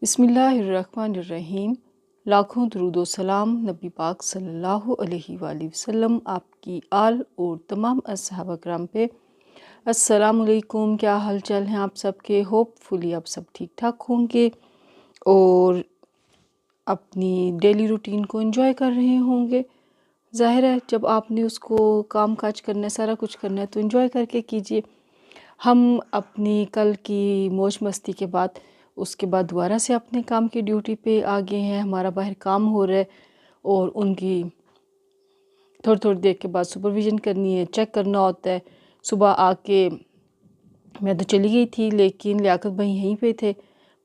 بسم اللہ الرحمن الرحیم۔ لاکھوں درود و سلام نبی پاک صلی اللہ علیہ وآلہ وسلم، آپ کی آل اور تمام اصحابہ کرام پہ۔ السلام علیکم، کیا حال چال ہیں آپ سب کے؟ ہوپ فلی آپ سب ٹھیک ٹھاک ہوں گے اور اپنی ڈیلی روٹین کو انجوائے کر رہے ہوں گے۔ ظاہر ہے جب آپ نے اس کو کام کاج کرنا ہے، سارا کچھ کرنا ہے تو انجوائے کر کے کیجئے۔ ہم اپنی کل کی موج مستی کے بعد اس کے بعد دوبارہ سے اپنے کام کی ڈیوٹی پہ آ گئے ہیں۔ ہمارا باہر کام ہو رہا ہے اور ان کی تھوڑی دیر کے بعد سپرویژن کرنی ہے، چیک کرنا ہوتا ہے۔ صبح آ کے میں تو چلی گئی تھی لیکن لیاقت بھائی یہیں پہ تھے،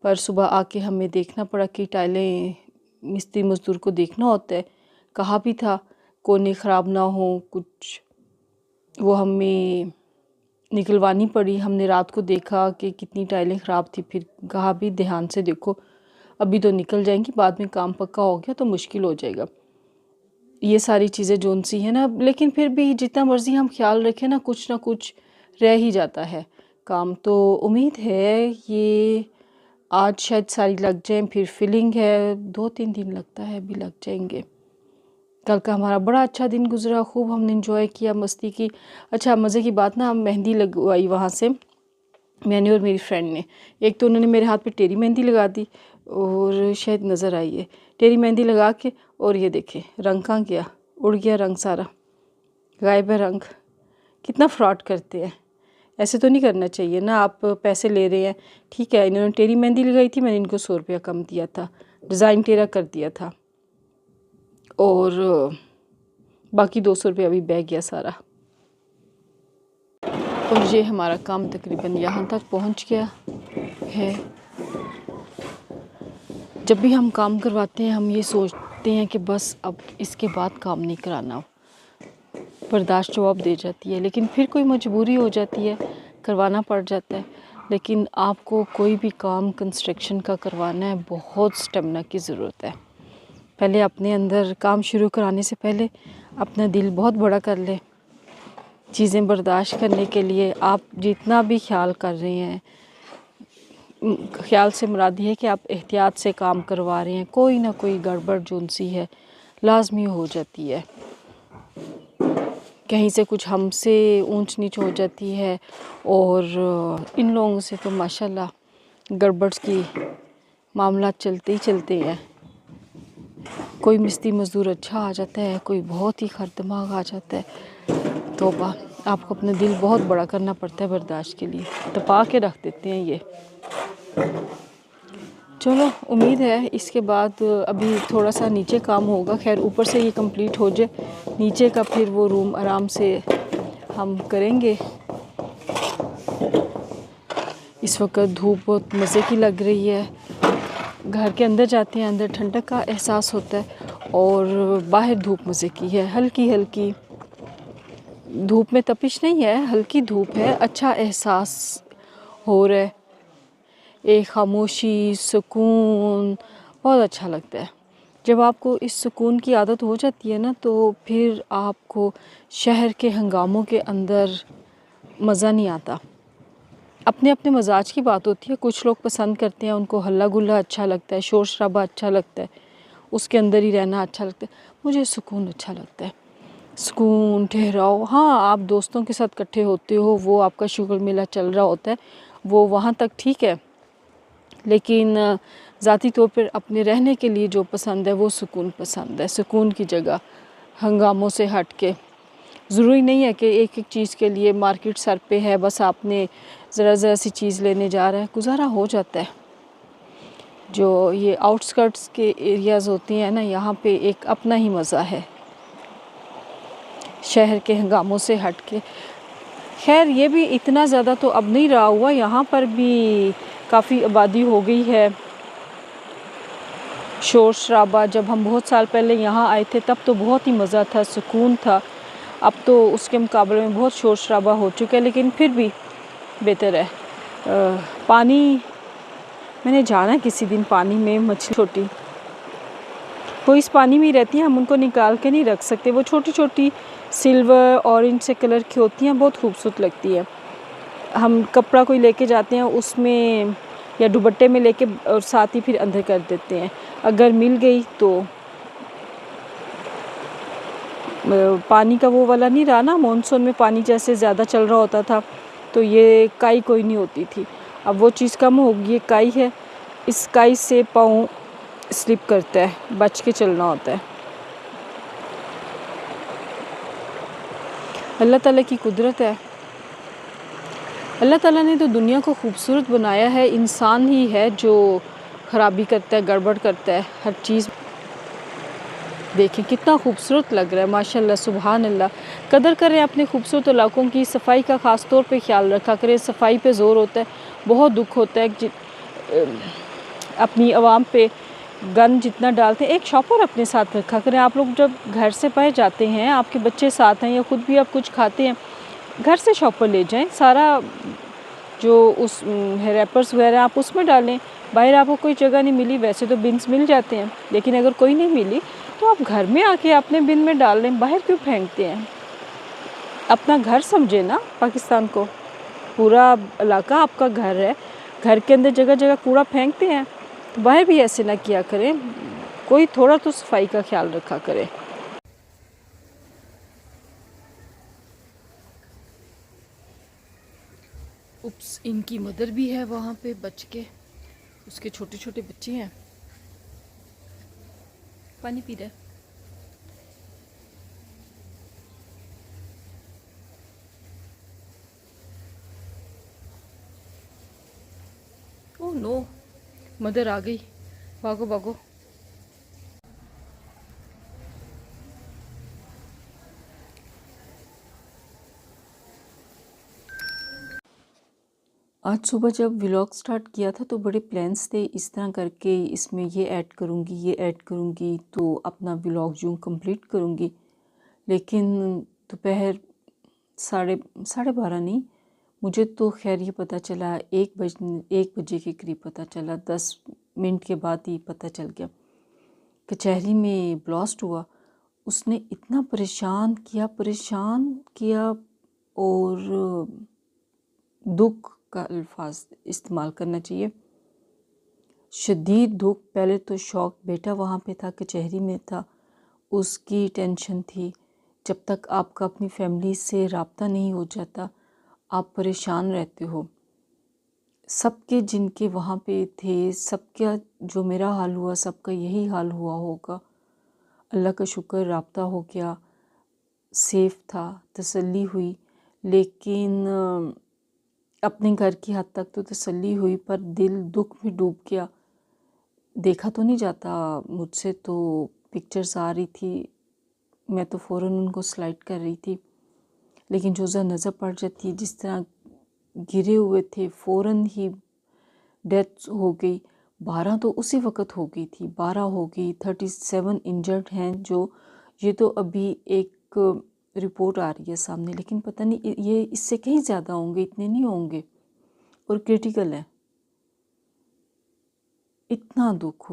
پر صبح آ کے ہمیں دیکھنا پڑا کہ ٹائلیں مستری مزدور کو دیکھنا ہوتا ہے۔ کہا بھی تھا کونے خراب نہ ہوں، کچھ وہ ہمیں نکلوانی پڑی۔ ہم نے رات کو دیکھا کہ کتنی ٹائلیں خراب تھی، پھر کہا بھی دھیان سے دیکھو، ابھی تو نکل جائیں گی، بعد میں کام پکا ہو گیا تو مشکل ہو جائے گا۔ یہ ساری چیزیں جون سی ہیں نا، لیکن پھر بھی جتنا مرضی ہم خیال رکھیں نا، کچھ نہ کچھ رہ ہی جاتا ہے کام۔ تو امید ہے یہ آج شاید ساری لگ جائیں، پھر فلنگ ہے 2-3 دن لگتا ہے، ابھی لگ جائیں گے۔ کل کا ہمارا بڑا اچھا دن گزرا، خوب ہم نے انجوائے کیا، مستی کی۔ اچھا مزے کی بات نا، ہم مہندی لگوائی وہاں سے میں نے اور میری فرینڈ نے۔ ایک تو انہوں نے میرے ہاتھ پہ ٹیری مہندی لگا دی اور شاید نظر آئی ہے ٹیری مہندی لگا کے، اور یہ دیکھیں رنگ کہاں گیا، اڑ گیا رنگ، سارا غائب ہے رنگ۔ کتنا فراڈ کرتے ہیں، ایسے تو نہیں کرنا چاہیے نا، آپ پیسے لے رہے ہیں ٹھیک ہے۔ انہوں نے ٹیری مہندی لگائی تھی، میں نے ان کو 100 روپیہ کم دیا تھا، ڈیزائن ٹیرا کر دیا تھا، اور باقی 200 روپیہ ابھی بہ گیا سارا۔ اور یہ ہمارا کام تقریباً یہاں تک پہنچ گیا ہے۔ جب بھی ہم کام کرواتے ہیں ہم یہ سوچتے ہیں کہ بس اب اس کے بعد کام نہیں کرانا، برداشت جواب دے جاتی ہے، لیکن پھر کوئی مجبوری ہو جاتی ہے، کروانا پڑ جاتا ہے۔ لیکن آپ کو کوئی بھی کام کنسٹرکشن کا کروانا ہے، بہت سٹیمنا کی ضرورت ہے۔ پہلے اپنے اندر کام شروع کرانے سے پہلے اپنا دل بہت بڑا کر لیں، چیزیں برداشت کرنے کے لیے۔ آپ جتنا بھی خیال کر رہے ہیں، خیال سے مراد یہ ہے کہ آپ احتیاط سے کام کروا رہے ہیں، کوئی نہ کوئی گڑبڑ جون سی ہے لازمی ہو جاتی ہے، کہیں سے کچھ ہم سے اونچ نیچ ہو جاتی ہے۔ اور ان لوگوں سے تو ماشاءاللہ گڑبڑ کی معاملات چلتے ہی چلتے ہیں۔ کوئی مستری مزدور اچھا آ جاتا ہے، کوئی بہت ہی خر دماغ آ جاتا ہے، توبہ! آپ کو اپنا دل بہت بڑا کرنا پڑتا ہے برداشت کے لیے، تپا کے رکھ دیتے ہیں یہ۔ چلو امید ہے اس کے بعد ابھی تھوڑا سا نیچے کام ہوگا، خیر اوپر سے یہ کمپلیٹ ہو جائے، نیچے کا پھر وہ روم آرام سے ہم کریں گے۔ اس وقت دھوپ بہت مزے کی لگ رہی ہے، گھر کے اندر جاتے ہیں اندر ٹھنڈک کا احساس ہوتا ہے، اور باہر دھوپ مزے کی ہے، ہلکی ہلکی دھوپ میں تپش نہیں ہے، ہلکی دھوپ ہے، اچھا احساس ہو رہا ہے، ایک خاموشی، سکون، بہت اچھا لگتا ہے۔ جب آپ کو اس سکون کی عادت ہو جاتی ہے نا، تو پھر آپ کو شہر کے ہنگاموں کے اندر مزہ نہیں آتا۔ اپنے اپنے مزاج کی بات ہوتی ہے، کچھ لوگ پسند کرتے ہیں، ان کو ہلا گلا اچھا لگتا ہے، شور شرابہ اچھا لگتا ہے، اس کے اندر ہی رہنا اچھا لگتا ہے۔ مجھے سکون اچھا لگتا ہے، سکون، ٹھہراؤ۔ ہاں آپ دوستوں کے ساتھ اکٹھے ہوتے ہو، وہ آپ کا شغل میلہ چل رہا ہوتا ہے، وہ وہاں تک ٹھیک ہے، لیکن ذاتی طور پر اپنے رہنے کے لیے جو پسند ہے وہ سکون پسند ہے، سکون کی جگہ، ہنگاموں سے ہٹ کے۔ ضروری نہیں ہے کہ ایک ایک چیز کے لیے مارکیٹ سر پہ ہے، بس آپ نے ذرا سی چیز لینے جا رہا ہے، گزارا ہو جاتا ہے۔ جو یہ آؤٹ سکرٹس کے ایریاز ہوتی ہیں نا، یہاں پہ ایک اپنا ہی مزہ ہے، شہر کے ہنگاموں سے ہٹ کے۔ خیر یہ بھی اتنا زیادہ تو اب نہیں رہا ہوا، یہاں پر بھی کافی آبادی ہو گئی ہے، شور شرابہ۔ جب ہم بہت سال پہلے یہاں آئے تھے تب تو بہت ہی مزہ تھا، سکون تھا، اب تو اس کے مقابلے میں بہت شور شرابہ ہو چکا ہے، لیکن پھر بھی بہتر ہے۔ پانی میں نے جانا کسی دن، پانی میں مچھلی چھوٹی وہ اس پانی میں ہی رہتی ہیں، ہم ان کو نکال کے نہیں رکھ سکتے، وہ چھوٹی چھوٹی سلور اورنج سے کلر کی ہوتی ہیں، بہت خوبصورت لگتی ہے۔ ہم کپڑا کوئی لے کے جاتے ہیں، اس میں یا دوپٹے میں لے کے اور ساتھ ہی پھر اندر کر دیتے ہیں. اگر مل گئی تو پانی کا وہ والا نہیں رہا نا، مونسون میں پانی جیسے زیادہ چل رہا ہوتا تھا تو یہ کائی کوئی نہیں ہوتی تھی. اب وہ چیز کم ہوگی، یہ کائی ہے، اس کائی سے پاؤں سلپ کرتا ہے، بچ کے چلنا ہوتا ہے. اللہ تعالیٰ کی قدرت ہے. اللہ تعالیٰ نے تو دنیا کو خوبصورت بنایا ہے، انسان ہی ہے جو خرابی کرتا ہے، گڑبڑ کرتا ہے ہر چیز. دیکھیں کتنا خوبصورت لگ رہا ہے، ماشاءاللہ سبحان اللہ. قدر کریں اپنے خوبصورت علاقوں کی، صفائی کا خاص طور پہ خیال رکھا کریں. صفائی پہ زور ہوتا ہے، بہت دکھ ہوتا ہے اپنی عوام پہ گند جتنا ڈالتے ہیں. ایک شاپر اپنے ساتھ رکھا کریں. آپ لوگ جب گھر سے باہر جاتے ہیں، آپ کے بچے ساتھ ہیں یا خود بھی آپ کچھ کھاتے ہیں، گھر سے شاپر لے جائیں. سارا جو اس ریپرز وغیرہ آپ اس میں ڈالیں. باہر آپ کو کوئی جگہ نہیں ملی، ویسے تو بنس مل جاتے ہیں، لیکن اگر کوئی نہیں ملی تو آپ گھر میں آ کے اپنے بن میں ڈال لیں. باہر کیوں پھینکتے ہیں؟ اپنا گھر سمجھے نا پاکستان کو. پورا علاقہ آپ کا گھر ہے، گھر کے اندر جگہ جگہ کوڑا پھینکتے ہیں. باہر بھی ایسے نہ کیا کریں، کوئی تھوڑا تو صفائی کا خیال رکھا کرے. اپس، ان کی مدر بھی ہے وہاں پہ بچ کے، اس کے چھوٹے چھوٹے بچے ہیں. پانی پی رہے. اوہ نو، مدر آ گئی، بھاگو بھاگو. آج صبح جب ولاگ سٹارٹ کیا تھا تو بڑے پلانس تھے، اس طرح کر کے اس میں یہ ایڈ کروں گی، یہ ایڈ کروں گی تو اپنا ولاگ جو کمپلیٹ کروں گی. لیکن دوپہر 12:30 نہیں، مجھے تو خیر یہ پتہ چلا 1 بجے کے قریب پتہ چلا، 10 منٹ کے بعد ہی پتہ چل گیا. کچہری میں بلاسٹ ہوا. اس نے اتنا پریشان کیا اور دکھ کا الفاظ استعمال کرنا چاہیے، شدید دکھ. پہلے تو شوق، بیٹا وہاں پہ تھا، کچہری میں تھا، اس کی ٹینشن تھی. جب تک آپ کا اپنی فیملی سے رابطہ نہیں ہو جاتا آپ پریشان رہتے ہو. سب کے جن کے وہاں پہ تھے، سب کا جو میرا حال ہوا، سب کا یہی حال ہوا ہوگا. اللہ کا شکر رابطہ ہو گیا، سیف تھا، تسلی ہوئی. لیکن اپنے گھر کی حد تک تو تسلی ہوئی، پر دل دکھ میں ڈوب گیا. دیکھا تو نہیں جاتا مجھ سے، تو پکچرز آ رہی تھی، میں تو فوراً ان کو سلائڈ کر رہی تھی. لیکن جو نظر پڑ جاتی، جس طرح گرے ہوئے تھے، فوراً ہی ڈیتھ ہو گئی. 12 تو اسی وقت ہو گئی تھی، 12 ہو گئی. 37 انجرڈ ہیں. جو یہ تو ابھی ایک رپورٹ آ رہی ہے سامنے، لیکن پتہ نہیں یہ اس سے کہیں زیادہ ہوں گے، اتنے نہیں ہوں گے، اور کرٹیکل ہے. اتنا دکھ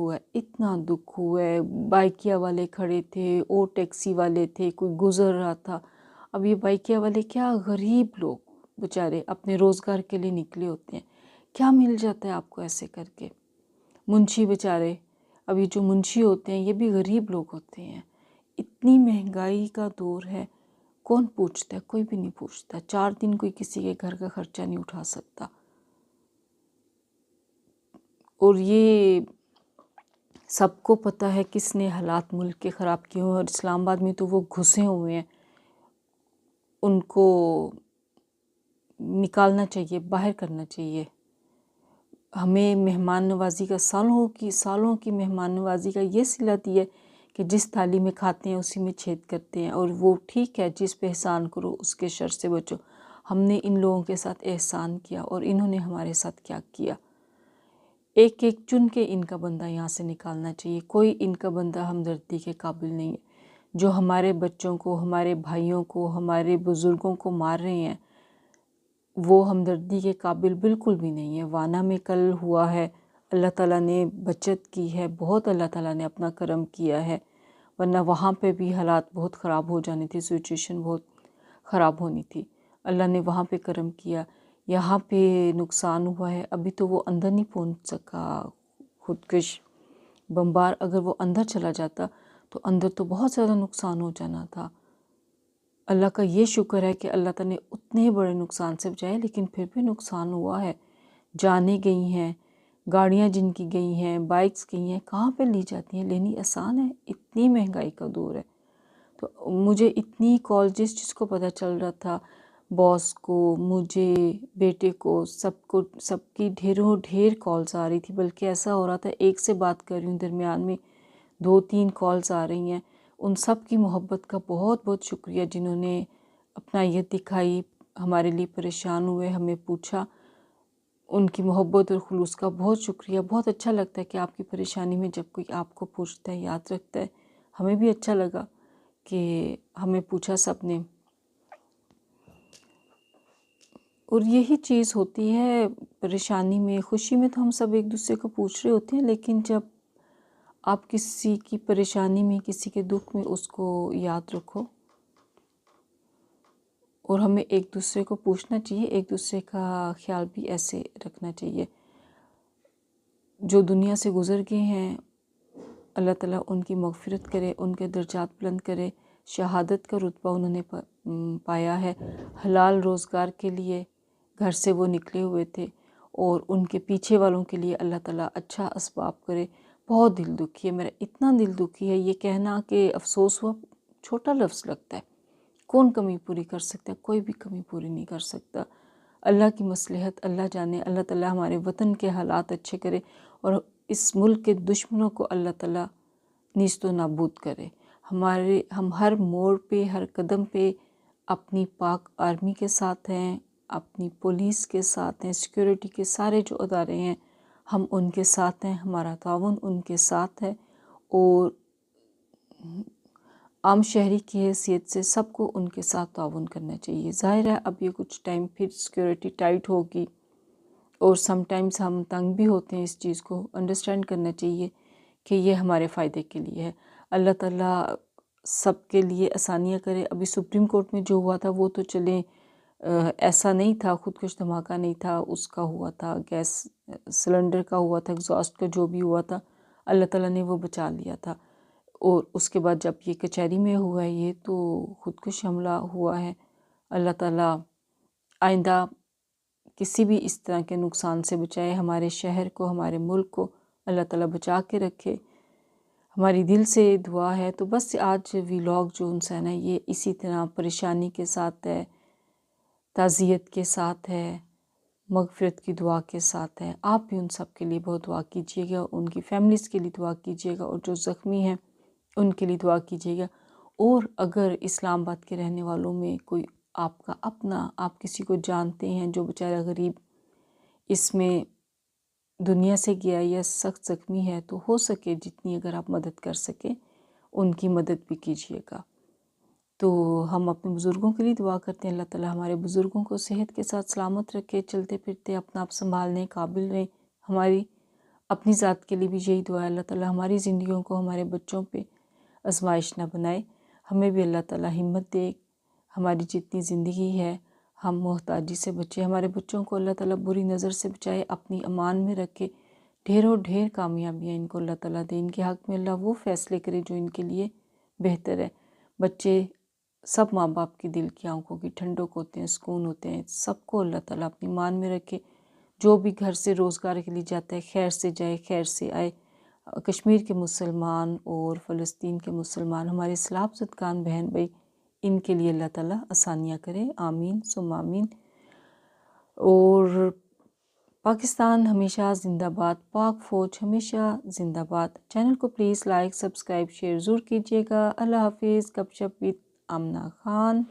ہوا ہے. بائکیا والے کھڑے تھے اور ٹیکسی والے تھے، کوئی گزر رہا تھا. اب یہ بائکیا والے کیا غریب لوگ بیچارے اپنے روزگار کے لیے نکلے ہوتے ہیں، کیا مل جاتا ہے آپ کو ایسے کر کے. منشی بیچارے، ابھی جو منشی ہوتے ہیں یہ بھی غریب لوگ ہوتے ہیں. اتنی مہنگائی کا دور ہے، کون پوچھتا ہے؟ کوئی بھی نہیں پوچھتا. 4 دن کوئی کسی کے گھر کا خرچہ نہیں اٹھا سکتا. اور یہ سب کو پتہ ہے کس نے حالات ملک کے خراب کیے ہیں، اور اسلام آباد میں تو وہ گھسے ہوئے ہیں. ان کو نکالنا چاہیے، باہر کرنا چاہیے. ہمیں مہمان نوازی کا سالوں کی مہمان نوازی کا یہ صلت ہے کہ جس تھالی میں کھاتے ہیں اسی میں چھید کرتے ہیں. اور وہ ٹھیک ہے، جس پہ احسان کرو اس کے شر سے بچو. ہم نے ان لوگوں کے ساتھ احسان کیا اور انہوں نے ہمارے ساتھ کیا کیا. ایک چن کے ان کا بندہ یہاں سے نکالنا چاہیے. کوئی ان کا بندہ ہمدردی کے قابل نہیں ہے. جو ہمارے بچوں کو، ہمارے بھائیوں کو، ہمارے بزرگوں کو مار رہے ہیں، وہ ہمدردی کے قابل بالکل بھی نہیں ہے. وانا میں کل ہوا ہے، اللہ تعالیٰ نے بچت کی ہے، بہت اللہ تعالیٰ نے اپنا کرم کیا ہے، ورنہ وہاں پہ بھی حالات بہت خراب ہو جانے تھے، سچویشن بہت خراب ہونی تھی. اللہ نے وہاں پہ کرم کیا. یہاں پہ نقصان ہوا ہے، ابھی تو وہ اندر نہیں پہنچ سکا خودکش بمبار، اگر وہ اندر چلا جاتا تو اندر تو بہت زیادہ نقصان ہو جانا تھا۔ اللہ کا یہ شکر ہے کہ اللہ تعالیٰ نے اتنے بڑے نقصان سے بچایا، لیکن پھر بھی نقصان ہوا ہے، جانیں گئی ہیں، گاڑیاں جن کی گئی ہیں، بائکس گئی ہیں، کہاں پہ لی جاتی ہیں؟ لینی آسان ہے؟ اتنی مہنگائی کا دور ہے۔ تو مجھے اتنی کال جس کو پتہ چل رہا تھا، باس کو، مجھے، بیٹے کو سب کی ڈھیروں ڈھیر کالز آ رہی تھی، بلکہ ایسا ہو رہا تھا ایک سے بات کر رہی ہوں درمیان میں 2-3 کالز آ رہی ہیں۔ ان سب کی محبت کا بہت بہت شکریہ، جنہوں نے اپنائیت دکھائی، ہمارے لیے پریشان ہوئے، ہمیں پوچھا، ان کی محبت اور خلوص کا بہت شکریہ۔ بہت اچھا لگتا ہے کہ آپ کی پریشانی میں جب کوئی آپ کو پوچھتا ہے، یاد رکھتا ہے۔ ہمیں بھی اچھا لگا کہ ہمیں پوچھا سب نے، اور یہی چیز ہوتی ہے پریشانی میں، خوشی میں تو ہم سب ایک دوسرے کو پوچھ رہے ہوتے ہیں، لیکن جب آپ کسی کی پریشانی میں، کسی کے دکھ میں، اس کو یاد رکھو، اور ہمیں ایک دوسرے کو پوچھنا چاہیے، ایک دوسرے کا خیال بھی ایسے رکھنا چاہیے۔ جو دنیا سے گزر گئے ہیں، اللہ تعالیٰ ان کی مغفرت کرے، ان کے درجات بلند کرے، شہادت کا رتبہ انہوں نے پایا ہے، حلال روزگار کے لیے گھر سے وہ نکلے ہوئے تھے، اور ان کے پیچھے والوں کے لیے اللہ تعالیٰ اچھا اسباب کرے۔ بہت دل دکھی ہے میرا، اتنا دل دکھی ہے، یہ کہنا کہ افسوس ہوا چھوٹا لفظ لگتا ہے۔ کون کمی پوری کر سکتا ہے؟ کوئی بھی کمی پوری نہیں کر سکتا۔ اللہ کی مصلحت اللہ جانے، اللہ تعالیٰ ہمارے وطن کے حالات اچھے کرے، اور اس ملک کے دشمنوں کو اللہ تعالیٰ نیست و نابود کرے۔ ہم ہر موڑ پہ، ہر قدم پہ اپنی پاک آرمی کے ساتھ ہیں، اپنی پولیس کے ساتھ ہیں، سیکیورٹی کے سارے جو ادارے ہیں، ہم ان کے ساتھ ہیں، ہمارا تعاون ان کے ساتھ ہے، اور عام شہری کی حیثیت سے سب کو ان کے ساتھ تعاون کرنا چاہیے۔ ظاہر ہے اب یہ کچھ ٹائم پھر سیکیورٹی ٹائٹ ہوگی، اور سم ٹائمز ہم تنگ بھی ہوتے ہیں، اس چیز کو انڈرسٹینڈ کرنا چاہیے کہ یہ ہمارے فائدے کے لیے ہے۔ اللہ تعالیٰ سب کے لیے آسانیاں کرے۔ ابھی سپریم کورٹ میں جو ہوا تھا وہ تو چلیں ایسا نہیں تھا، خودکش دھماکہ نہیں تھا، اس کا ہوا تھا، گیس سلنڈر کا ہوا تھا، ایگزاسٹ کا جو بھی ہوا تھا، اللہ تعالیٰ نے وہ بچا لیا تھا۔ اور اس کے بعد جب یہ کچہری میں ہوا ہے، یہ تو خودکش حملہ ہوا ہے۔ اللہ تعالیٰ آئندہ کسی بھی اس طرح کے نقصان سے بچائے، ہمارے شہر کو، ہمارے ملک کو اللہ تعالیٰ بچا کے رکھے، ہماری دل سے دعا ہے۔ تو بس آج ویلاگ جو انسان ہے یہ اسی طرح پریشانی کے ساتھ ہے، تعزیت کے ساتھ ہے، مغفرت کی دعا کے ساتھ ہے۔ آپ بھی ان سب کے لیے بہت دعا کیجیے گا، ان کی فیملیز کے لیے دعا کیجیے گا، اور جو زخمی ہیں ان کے لیے دعا کیجیے گا۔ اور اگر اسلام آباد کے رہنے والوں میں کوئی آپ کا اپنا، آپ کسی کو جانتے ہیں جو بیچارہ غریب اس میں دنیا سے گیا یا سخت زخمی ہے، تو ہو سکے جتنی اگر آپ مدد کر سکیں ان کی مدد بھی کیجیے گا۔ تو ہم اپنے بزرگوں کے لیے دعا کرتے ہیں، اللہ تعالیٰ ہمارے بزرگوں کو صحت کے ساتھ سلامت رکھے، چلتے پھرتے اپنا آپ سنبھالنے قابل رہیں۔ ہماری اپنی ذات کے لیے بھی یہی دعا ہے، اللہ تعالیٰ ہماری زندگیوں کو ہمارے بچوں پہ آزمائش نہ بنائے، ہمیں بھی اللہ تعالیٰ ہمت دے، ہماری جتنی زندگی ہے ہم محتاجی سے بچے، ہمارے بچوں کو اللہ تعالیٰ بری نظر سے بچائے، اپنی امان میں رکھے، ڈھیروں ڈھیر کامیابیاں ان کو اللہ تعالیٰ دے، ان کے حق میں اللہ وہ فیصلے کرے جو ان کے لیے بہتر ہے۔ بچے سب ماں باپ کی دل کی آنکھوں کی ٹھنڈک ہوتے ہیں، سکون ہوتے ہیں، سب کو اللہ تعالیٰ اپنی مان میں رکھے۔ جو بھی گھر سے روزگار کے لیے جاتا ہے خیر سے جائے، خیر سے آئے۔ کشمیر کے مسلمان اور فلسطین کے مسلمان، ہمارے اسلام زدگان بہن بھائی، ان کے لیے اللہ تعالیٰ آسانیاں کرے، آمین ثم آمین۔ اور پاکستان ہمیشہ زندہ باد، پاک فوج ہمیشہ زندہ باد۔ چینل کو پلیز لائک، سبسکرائب، شیئر ضرور کیجیے گا۔ اللہ حافظ۔ گپ شپ وتھ آمنہ خان۔